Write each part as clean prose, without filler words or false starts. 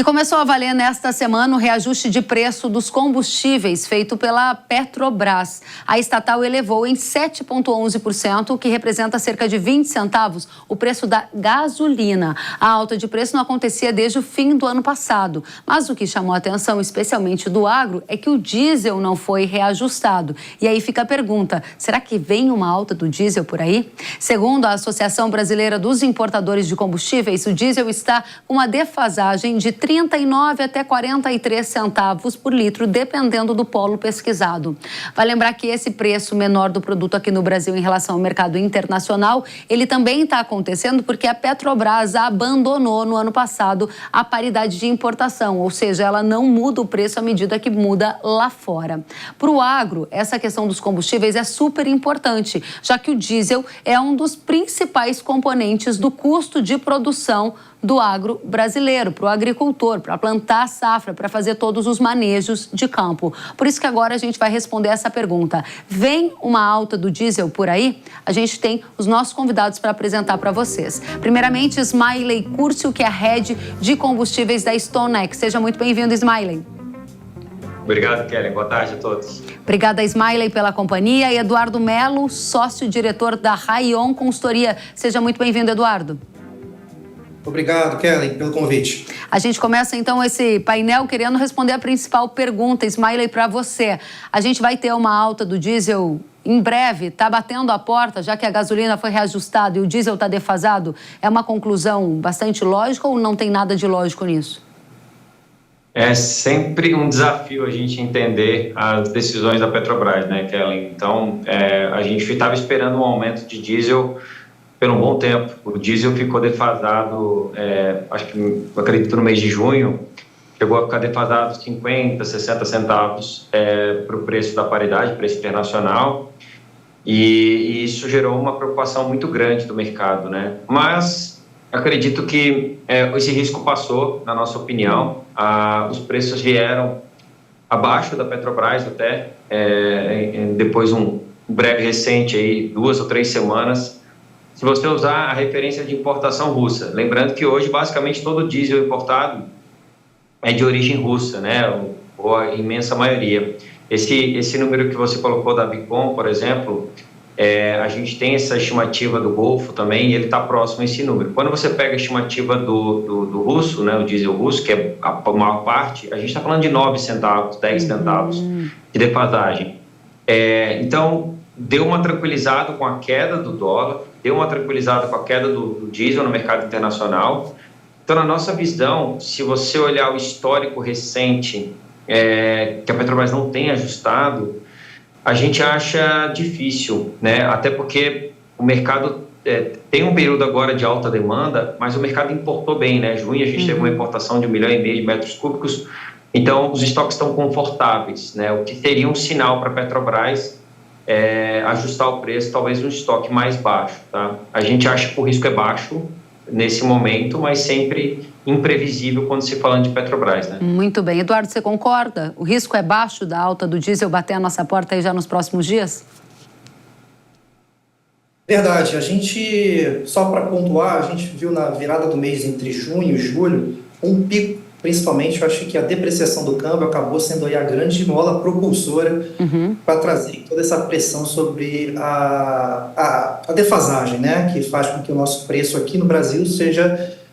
E começou a valer nesta semana o reajuste de preço dos combustíveis feito pela Petrobras. A estatal elevou em 7,11%, o que representa cerca de 20 centavos, o preço da gasolina. A alta de preço não acontecia desde o fim do ano passado. Mas o que chamou a atenção, especialmente do agro, é que o diesel não foi reajustado. E aí fica a pergunta, será que vem uma alta do diesel por aí? Segundo a Associação Brasileira dos Importadores de Combustíveis, o diesel está com uma defasagem de 39 até 43 centavos por litro, dependendo do polo pesquisado. Vai lembrar que esse preço menor do produto aqui no Brasil em relação ao mercado internacional, ele também está acontecendo porque a Petrobras abandonou no ano passado a paridade de importação, ou seja, ela não muda o preço à medida que muda lá fora. Para o agro, essa questão dos combustíveis é super importante, já que o diesel é um dos principais componentes do custo de produção do agro brasileiro, para o agricultor, para plantar a safra, para fazer todos os manejos de campo. Por isso que agora a gente vai responder essa pergunta. Vem uma alta do diesel por aí? A gente tem os nossos convidados para apresentar para vocês. Primeiramente, Smiley Curcio, que é a head de combustíveis da StoneX. Seja muito bem-vindo, Smiley. Obrigado, Kelly. Boa tarde a todos. Obrigada, Smiley, pela companhia. E Eduardo Melo, sócio-diretor da Rayon Consultoria. Seja muito bem-vindo, Eduardo. Obrigado, Kelly, pelo convite. A gente começa, então, esse painel querendo responder a principal pergunta, Smiley, para você. A gente vai ter uma alta do diesel em breve? Está batendo a porta, já que a gasolina foi reajustada e o diesel está defasado? É uma conclusão bastante lógica ou não tem nada de lógico nisso? É sempre um desafio a gente entender as decisões da Petrobras, né, Kelly? Então, a gente estava esperando um aumento de diesel por um bom tempo. O diesel ficou defasado, acredito no mês de junho, chegou a ficar defasado 50, 60 centavos para o preço da paridade, preço internacional, e isso gerou uma preocupação muito grande do mercado, né? Mas acredito que esse risco passou, na nossa opinião. Os preços vieram abaixo da Petrobras até, depois um breve recente, aí, 2 ou 3 semanas, se você usar a referência de importação russa. Lembrando que hoje, basicamente, todo diesel importado é de origem russa, né? Ou a imensa maioria. Esse número que você colocou da Bicom, por exemplo, a gente tem essa estimativa do Golfo também, e ele está próximo a esse número. Quando você pega a estimativa do russo, né, o diesel russo, que é a maior parte, a gente está falando de 9 centavos, 10 centavos de defasagem. Então, deu uma tranquilizada com a queda do dólar, deu uma tranquilizada com a queda do diesel no mercado internacional. Então, na nossa visão, se você olhar o histórico recente, que a Petrobras não tem ajustado, a gente acha difícil, né? Até porque o mercado tem um período agora de alta demanda, mas o mercado importou bem, né? Junho a gente teve uma importação de 1,5 milhão de metros cúbicos, então os estoques estão confortáveis, né? O que seria um sinal para a Petrobras ajustar o preço, talvez um estoque mais baixo, tá? A gente acha que o risco é baixo nesse momento, mas sempre imprevisível quando se fala de Petrobras, né? Muito bem. Eduardo, você concorda? O risco é baixo da alta do diesel bater a nossa porta aí já nos próximos dias? Verdade. A gente, só para pontuar, a gente viu na virada do mês entre junho e julho um pico. Principalmente, eu acho que a depreciação do câmbio acabou sendo aí a grande mola propulsora para trazer toda essa pressão sobre a defasagem, né? Que faz com que o nosso preço aqui no Brasil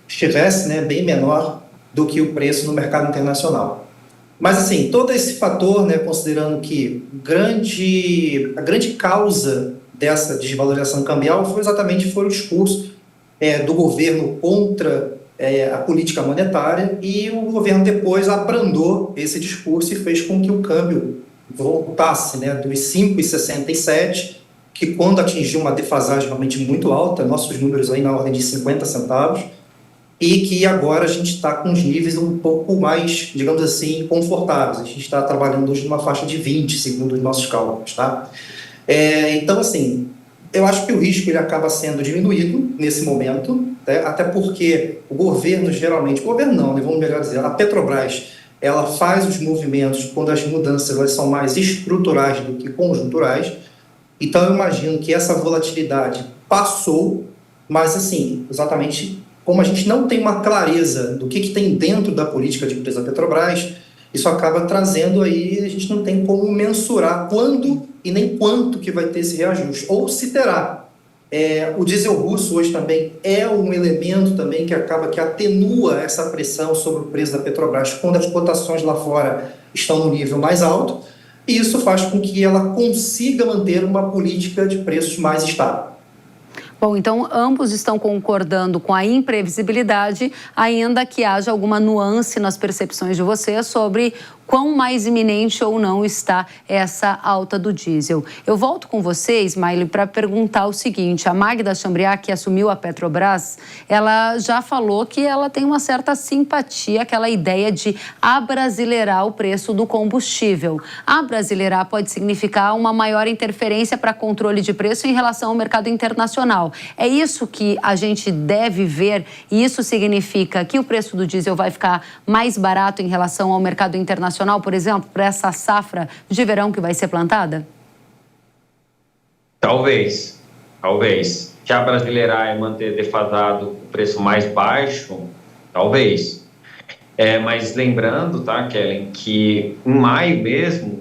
estivesse, né, bem menor do que o preço no mercado internacional. Mas, assim, todo esse fator, né, considerando que a grande causa dessa desvalorização cambial foi o discurso do governo contra a política monetária, e o governo depois abrandou esse discurso e fez com que o câmbio voltasse, né, dos 5,67, que quando atingiu uma defasagem realmente muito alta, nossos números aí na ordem de 50 centavos, e que agora a gente está com os níveis um pouco mais, digamos assim, confortáveis. A gente está trabalhando hoje numa faixa de 20, segundo os nossos cálculos, tá? Então, assim, eu acho que o risco ele acaba sendo diminuído nesse momento, né? Até porque o governo geralmente, vamos melhor dizer, a Petrobras, ela faz os movimentos quando as mudanças elas são mais estruturais do que conjunturais. Então eu imagino que essa volatilidade passou, mas assim, exatamente como a gente não tem uma clareza do que tem dentro da política de preço da Petrobras, isso acaba trazendo aí, a gente não tem como mensurar quando e nem quanto que vai ter esse reajuste, ou se terá. O diesel russo hoje também é um elemento também que acaba que atenua essa pressão sobre o preço da Petrobras quando as cotações lá fora estão no nível mais alto, e isso faz com que ela consiga manter uma política de preços mais estável. Bom, então ambos estão concordando com a imprevisibilidade, ainda que haja alguma nuance nas percepções de vocês sobre quão mais iminente ou não está essa alta do diesel. Eu volto com você, Ismael, para perguntar o seguinte: a Magda Chambriard, que assumiu a Petrobras, ela já falou que ela tem uma certa simpatia, aquela ideia de abrasileirar o preço do combustível. Abrasileirar pode significar uma maior interferência para controle de preço em relação ao mercado internacional. É isso que a gente deve ver, e isso significa que o preço do diesel vai ficar mais barato em relação ao mercado internacional, por exemplo, para essa safra de verão que vai ser plantada? Talvez. Já abrasileirar e manter defasado o preço mais baixo, talvez. Mas lembrando, tá, Kellen, que em maio mesmo,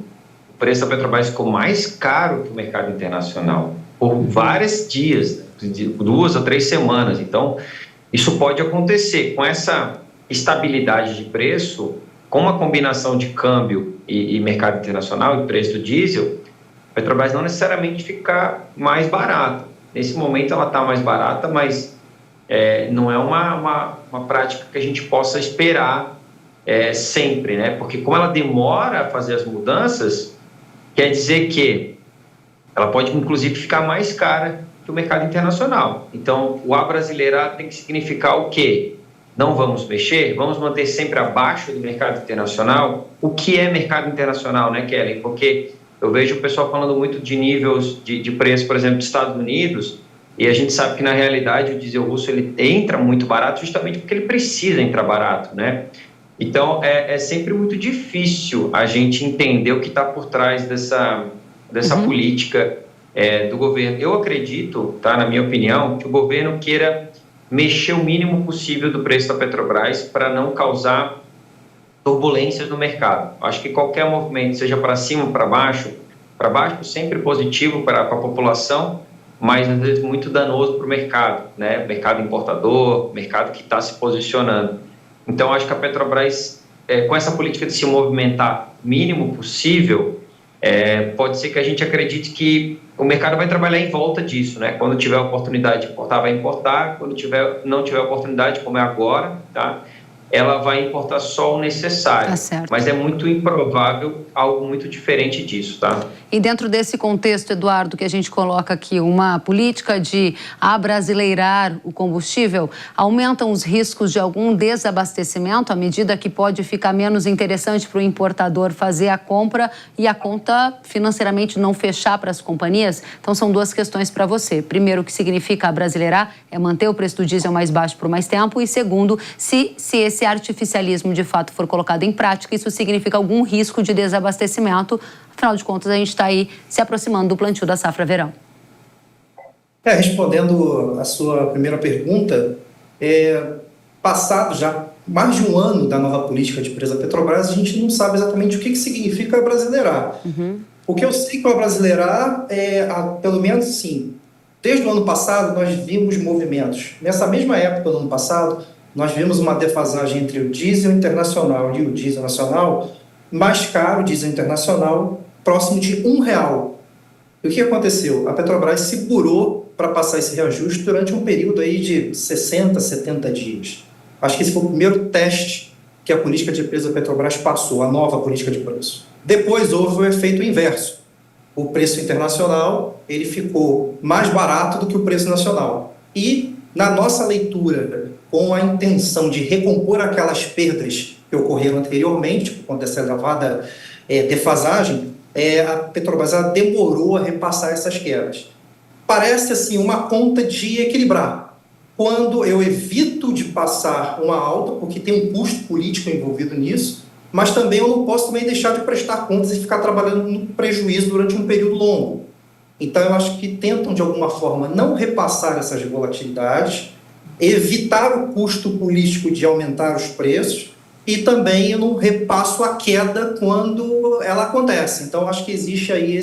o preço da Petrobras ficou mais caro que o mercado internacional, por vários dias, 2 ou 3 semanas. Então, isso pode acontecer. Com essa estabilidade de preço, com uma combinação de câmbio e mercado internacional e preço do diesel, a Petrobras não necessariamente fica mais barata. Nesse momento ela está mais barata, mas não é uma prática que a gente possa esperar sempre, né? Porque como ela demora a fazer as mudanças, quer dizer que ela pode inclusive ficar mais cara que o mercado internacional. Então, o abrasileirar tem que significar o quê? Não vamos mexer, vamos manter sempre abaixo do mercado internacional. O que é mercado internacional, né, Kellen? Porque eu vejo o pessoal falando muito de níveis de preço, por exemplo, dos Estados Unidos, e a gente sabe que, na realidade, o diesel russo ele entra muito barato justamente porque ele precisa entrar barato, né? Então, é sempre muito difícil a gente entender o que está por trás dessa política do governo. Eu acredito, tá, na minha opinião, que o governo queira mexer o mínimo possível do preço da Petrobras para não causar turbulências no mercado. Acho que qualquer movimento, seja para cima ou para baixo sempre positivo para a população, mas às vezes muito danoso para o mercado, né? Mercado importador, mercado que está se posicionando. Então, acho que a Petrobras, com essa política de se movimentar o mínimo possível, pode ser que a gente acredite que o mercado vai trabalhar em volta disso, né? Quando tiver oportunidade de importar, vai importar. Quando não tiver oportunidade, como é agora, tá? Ela vai importar só o necessário. Tá certo. Mas é muito improvável algo muito diferente disso, tá? E dentro desse contexto, Eduardo, que a gente coloca aqui, uma política de abrasileirar o combustível, aumentam os riscos de algum desabastecimento, à medida que pode ficar menos interessante para o importador fazer a compra e a conta financeiramente não fechar para as companhias? Então, são 2 questões para você. Primeiro, o que significa abrasileirar? É manter o preço do diesel mais baixo por mais tempo. E segundo, se esse artificialismo de fato for colocado em prática, isso significa algum risco de desabastecimento. Afinal de contas, a gente está aí se aproximando do plantio da safra verão. Respondendo a sua primeira pergunta, passado já mais de um ano da nova política de preço da Petrobras, a gente não sabe exatamente o que significa abrasileirar. O que eu sei que o abrasileirar pelo menos assim, desde o ano passado nós vimos movimentos. Nessa mesma época do ano passado, nós vimos uma defasagem entre o diesel internacional e o diesel nacional, mais caro, o diesel internacional, próximo de R$1. E o que aconteceu? A Petrobras segurou para passar esse reajuste durante um período aí de 60, 70 dias. Acho que esse foi o primeiro teste que a política de preço da Petrobras passou, a nova política de preço. Depois houve o efeito inverso. O preço internacional ele ficou mais barato do que o preço nacional. E, na nossa leitura, com a intenção de recompor aquelas perdas que ocorreram anteriormente, por conta dessa elevada defasagem, a Petrobras demorou a repassar essas quedas. Parece assim uma conta de equilibrar. Quando eu evito de passar uma alta, porque tem um custo político envolvido nisso, mas também eu não posso também deixar de prestar contas e ficar trabalhando no prejuízo durante um período longo. Então, eu acho que tentam, de alguma forma, não repassar essas volatilidades, evitar o custo político de aumentar os preços e também eu não repasso a queda quando ela acontece. Então, acho que existe aí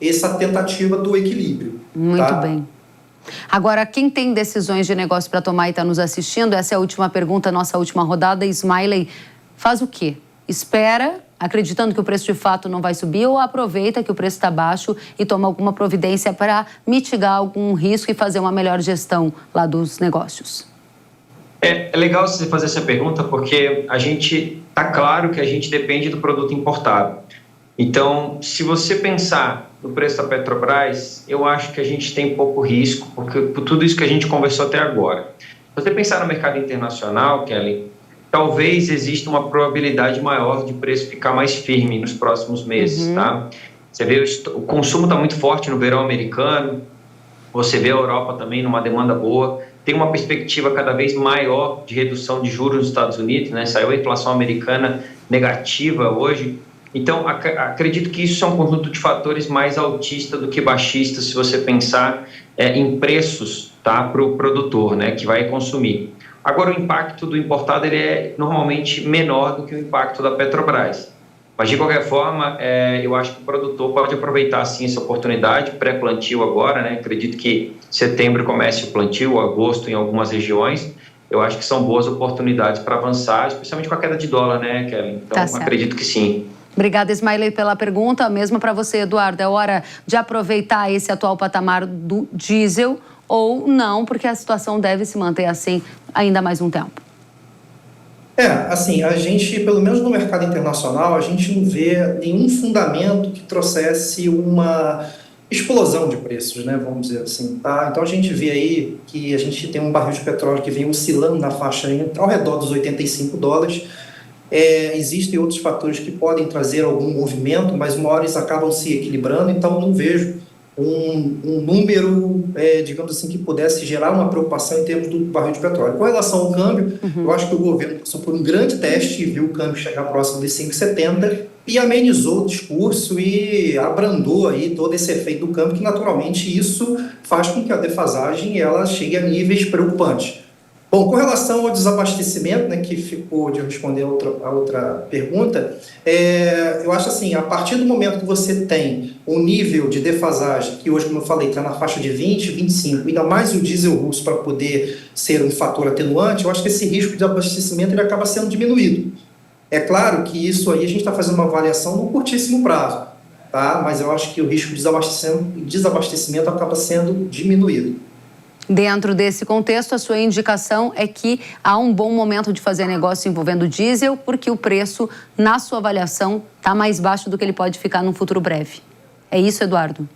essa tentativa do equilíbrio. Muito bem. Agora, quem tem decisões de negócio para tomar e está nos assistindo, essa é a última pergunta, nossa última rodada. Smiley, faz o quê? Espera, acreditando que o preço de fato não vai subir, ou aproveita que o preço está baixo e toma alguma providência para mitigar algum risco e fazer uma melhor gestão lá dos negócios? É legal você fazer essa pergunta porque está claro que a gente depende do produto importado. Então, se você pensar no preço da Petrobras, eu acho que a gente tem pouco risco, porque por tudo isso que a gente conversou até agora. Se você pensar no mercado internacional, Kelly, talvez exista uma probabilidade maior de preço ficar mais firme nos próximos meses, tá? Você vê o consumo está muito forte no verão americano, você vê a Europa também numa demanda boa, tem uma perspectiva cada vez maior de redução de juros nos Estados Unidos, né? Saiu a inflação americana negativa hoje. Então, acredito que isso é um conjunto de fatores mais altista do que baixista, se você pensar em preços, tá, para o produtor, né, que vai consumir. Agora, o impacto do importado ele é normalmente menor do que o impacto da Petrobras. Mas, de qualquer forma, eu acho que o produtor pode aproveitar, sim, essa oportunidade, pré-plantio agora, né? Acredito que setembro comece o plantio, agosto em algumas regiões. Eu acho que são boas oportunidades para avançar, especialmente com a queda de dólar, né, Kelly? Então, acredito que sim. Obrigada, Smiley, pela pergunta. Mesmo para você, Eduardo, é hora de aproveitar esse atual patamar do diesel ou não, porque a situação deve se manter assim ainda mais um tempo? Assim, a gente, pelo menos no mercado internacional, a gente não vê nenhum fundamento que trouxesse uma explosão de preços, né? Vamos dizer assim, tá? Então a gente vê aí que a gente tem um barril de petróleo que vem oscilando na faixa ao redor dos $85. Existem outros fatores que podem trazer algum movimento, mas uma hora eles acabam se equilibrando, então não vejo um número, digamos assim, que pudesse gerar uma preocupação em termos do barril de petróleo. Com relação ao câmbio, eu acho que o governo passou por um grande teste e viu o câmbio chegar próximo de 5,70 e amenizou o discurso e abrandou aí todo esse efeito do câmbio, que naturalmente isso faz com que a defasagem ela chegue a níveis preocupantes. Bom, com relação ao desabastecimento, né, que ficou de eu responder a outra pergunta, eu acho assim, a partir do momento que você tem um nível de defasagem, que hoje, como eu falei, está na faixa de 20, 25, ainda mais o diesel russo para poder ser um fator atenuante, eu acho que esse risco de abastecimento ele acaba sendo diminuído. É claro que isso aí a gente está fazendo uma avaliação no curtíssimo prazo, tá? Mas eu acho que o risco de desabastecimento acaba sendo diminuído. Dentro desse contexto, a sua indicação é que há um bom momento de fazer negócio envolvendo diesel, porque o preço, na sua avaliação, está mais baixo do que ele pode ficar num futuro breve. É isso, Eduardo?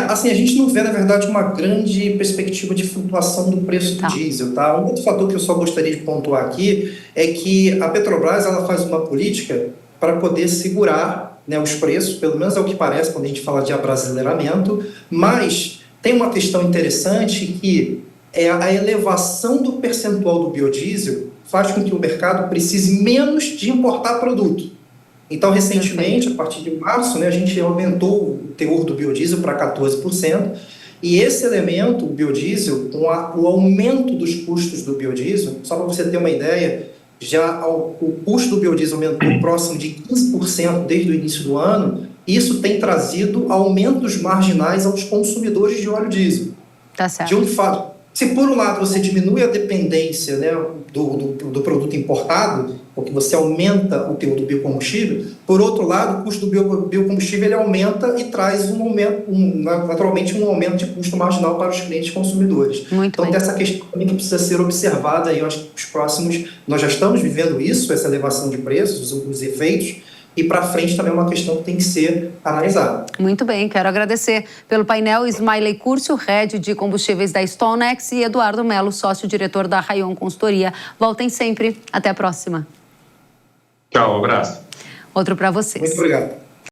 Assim, a gente não vê, na verdade, uma grande perspectiva de flutuação do preço do diesel, tá? Um outro fator que eu só gostaria de pontuar aqui é que a Petrobras, ela faz uma política para poder segurar, né, os preços, pelo menos é o que parece quando a gente fala de abrasileiramento, mas tem uma questão interessante que a elevação do percentual do biodiesel faz com que o mercado precise menos de importar produto. Então, recentemente, a partir de março, né, a gente aumentou o teor do biodiesel para 14%, e esse elemento, o biodiesel, com o aumento dos custos do biodiesel, só para você ter uma ideia, o custo do biodiesel aumentou próximo de 15% desde o início do ano. Isso tem trazido aumentos marginais aos consumidores de óleo diesel. Tá certo. Se por um lado você diminui a dependência, né, do produto importado, porque você aumenta o teor do biocombustível, por outro lado, o custo do biocombustível ele aumenta e traz naturalmente um aumento de custo marginal para os clientes consumidores. Então, tem essa questão também que precisa ser observada, e eu acho que os próximos, nós já estamos vivendo isso, essa elevação de preços, os efeitos, e para frente também é uma questão que tem que ser analisada. Muito bem, quero agradecer pelo painel Smiley Curcio, Head de Combustíveis da Stonex, e Eduardo Melo, sócio-diretor da Rayon Consultoria. Voltem sempre. Até a próxima. Tchau, um abraço. Outro para vocês. Muito obrigado.